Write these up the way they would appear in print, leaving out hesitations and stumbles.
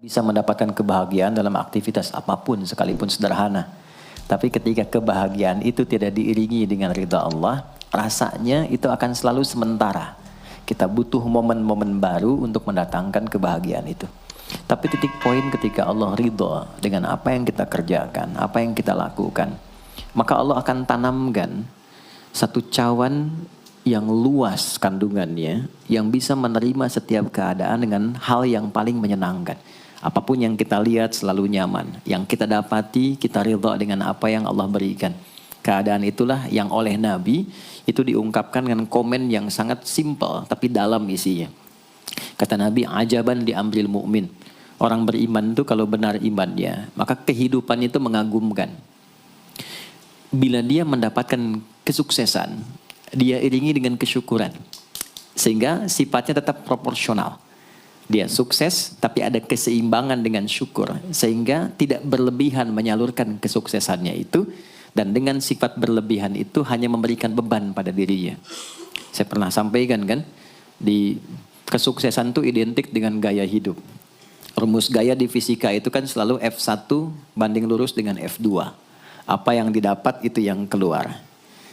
Bisa mendapatkan kebahagiaan dalam aktivitas apapun sekalipun sederhana. Tapi ketika kebahagiaan itu tidak diiringi dengan ridha Allah, rasanya itu akan selalu sementara. Kita butuh momen-momen baru untuk mendatangkan kebahagiaan itu. Tapi titik poin ketika Allah ridha dengan apa yang kita kerjakan, apa yang kita lakukan, maka Allah akan tanamkan satu cawan yang luas kandungannya, yang bisa menerima setiap keadaan dengan hal yang paling menyenangkan. Apapun yang kita lihat selalu nyaman. Yang kita dapati, kita ridha dengan apa yang Allah berikan. Keadaan itulah yang oleh Nabi itu diungkapkan dengan komen yang sangat simpel tapi dalam isinya. Kata Nabi, ajaban di amril mu'min. Orang beriman itu kalau benar imannya, maka kehidupan itu mengagumkan. Bila dia mendapatkan kesuksesan, dia iringi dengan kesyukuran. Sehingga sifatnya tetap proporsional. Dia sukses tapi ada keseimbangan dengan syukur. Sehingga tidak berlebihan menyalurkan kesuksesannya itu. Dan dengan sifat berlebihan itu hanya memberikan beban pada dirinya. Saya pernah sampaikan kan, di kesuksesan itu identik dengan gaya hidup. Rumus gaya di fisika itu kan selalu F1 banding lurus dengan F2. Apa yang didapat itu yang keluar.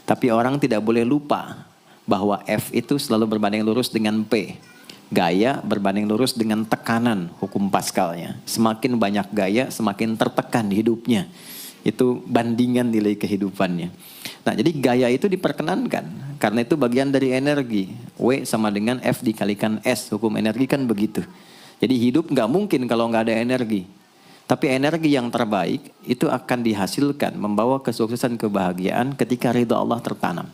Tapi orang tidak boleh lupa bahwa F itu selalu berbanding lurus dengan P. Gaya berbanding lurus dengan tekanan hukum Pascalnya. Semakin banyak gaya, semakin tertekan hidupnya. Itu bandingan nilai kehidupannya. Nah, jadi gaya itu diperkenankan. Karena itu bagian dari energi. W sama dengan F dikalikan S. Hukum energi kan begitu. Jadi hidup nggak mungkin kalau nggak ada energi. Tapi energi yang terbaik itu akan dihasilkan membawa kesuksesan kebahagiaan ketika ridha Allah tertanam.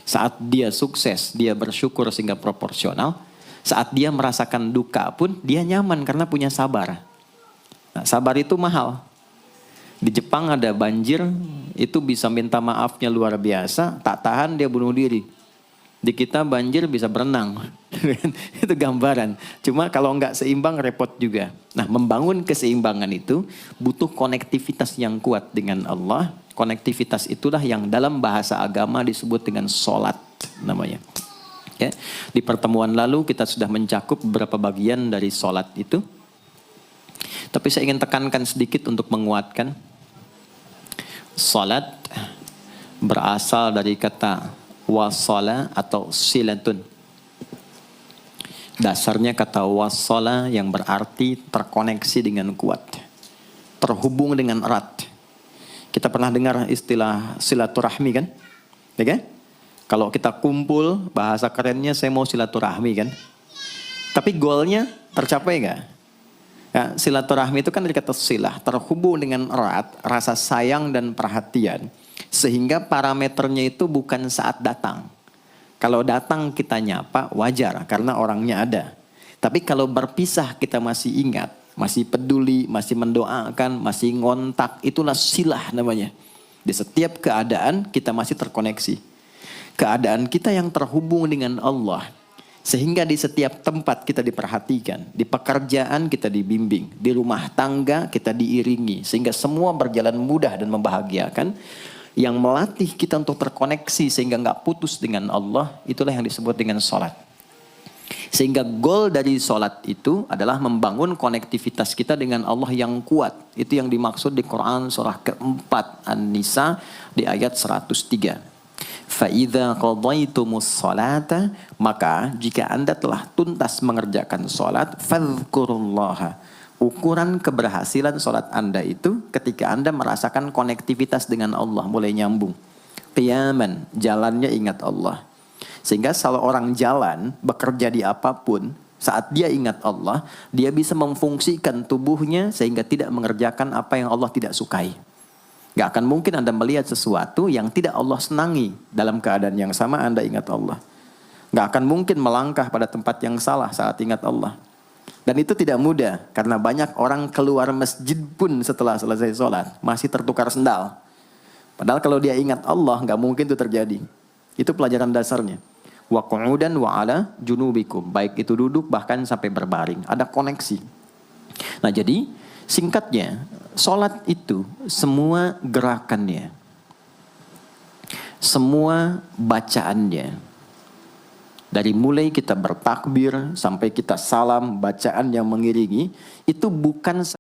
Saat dia sukses, dia bersyukur sehingga proporsional. Saat dia merasakan duka pun dia nyaman karena punya sabar. Nah, sabar itu mahal. Di Jepang ada banjir, itu bisa minta maafnya luar biasa, tak tahan dia bunuh diri. Di kita banjir bisa berenang. Itu gambaran. Cuma kalau nggak seimbang repot juga. Nah, membangun keseimbangan itu butuh konektivitas yang kuat dengan Allah. Konektivitas itulah yang dalam bahasa agama disebut dengan sholat namanya. Ya. Di pertemuan lalu kita sudah mencakup beberapa bagian dari sholat itu. Tapi saya ingin tekankan sedikit untuk menguatkan. Sholat berasal dari kata wasala atau silatun. Dasarnya kata wasala yang berarti terkoneksi dengan kuat. Terhubung dengan erat. Kita pernah dengar istilah silaturahmi kan? Ya kan? Kalau kita kumpul, bahasa kerennya saya mau silaturahmi kan. Tapi goalnya tercapai nggak? Ya, silaturahmi itu kan dari kata silah, terhubung dengan erat, rasa sayang dan perhatian. Sehingga parameternya itu bukan saat datang. Kalau datang kita nyapa, wajar karena orangnya ada. Tapi kalau berpisah kita masih ingat, masih peduli, masih mendoakan, masih ngontak, itulah silah namanya. Di setiap keadaan kita masih terkoneksi. Keadaan kita yang terhubung dengan Allah. Sehingga di setiap tempat kita diperhatikan. Di pekerjaan kita dibimbing. Di rumah tangga kita diiringi. Sehingga semua berjalan mudah dan membahagiakan. Yang melatih kita untuk terkoneksi sehingga nggak putus dengan Allah. Itulah yang disebut dengan sholat. Sehingga goal dari sholat itu adalah membangun konektivitas kita dengan Allah yang kuat. Itu yang dimaksud di Quran surah keempat An-Nisa di ayat 103. فَإِذَا قَضَيْتُمُ الصَّلَاةَ maka jika anda telah tuntas mengerjakan sholat, فَاذْكُرُوا اللَّهَ. Ukuran keberhasilan sholat anda itu ketika anda merasakan konektivitas dengan Allah mulai nyambung. Qiyaman, jalannya ingat Allah. Sehingga kalau orang jalan, bekerja di apapun, saat dia ingat Allah, dia bisa memfungsikan tubuhnya sehingga tidak mengerjakan apa yang Allah tidak sukai. Gak akan mungkin Anda melihat sesuatu yang tidak Allah senangi. Dalam keadaan yang sama Anda ingat Allah. Gak akan mungkin melangkah pada tempat yang salah saat ingat Allah. Dan itu tidak mudah. Karena banyak orang keluar masjid pun setelah selesai sholat masih tertukar sendal. Padahal kalau dia ingat Allah gak mungkin itu terjadi. Itu pelajaran dasarnya. Wa qu'udan wa ala junubikum. Baik itu duduk bahkan sampai berbaring. Ada koneksi. Nah jadi singkatnya, sholat itu semua gerakannya, semua bacaannya, Dari mulai kita bertakbir sampai kita salam, bacaan yang mengiringi, itu bukan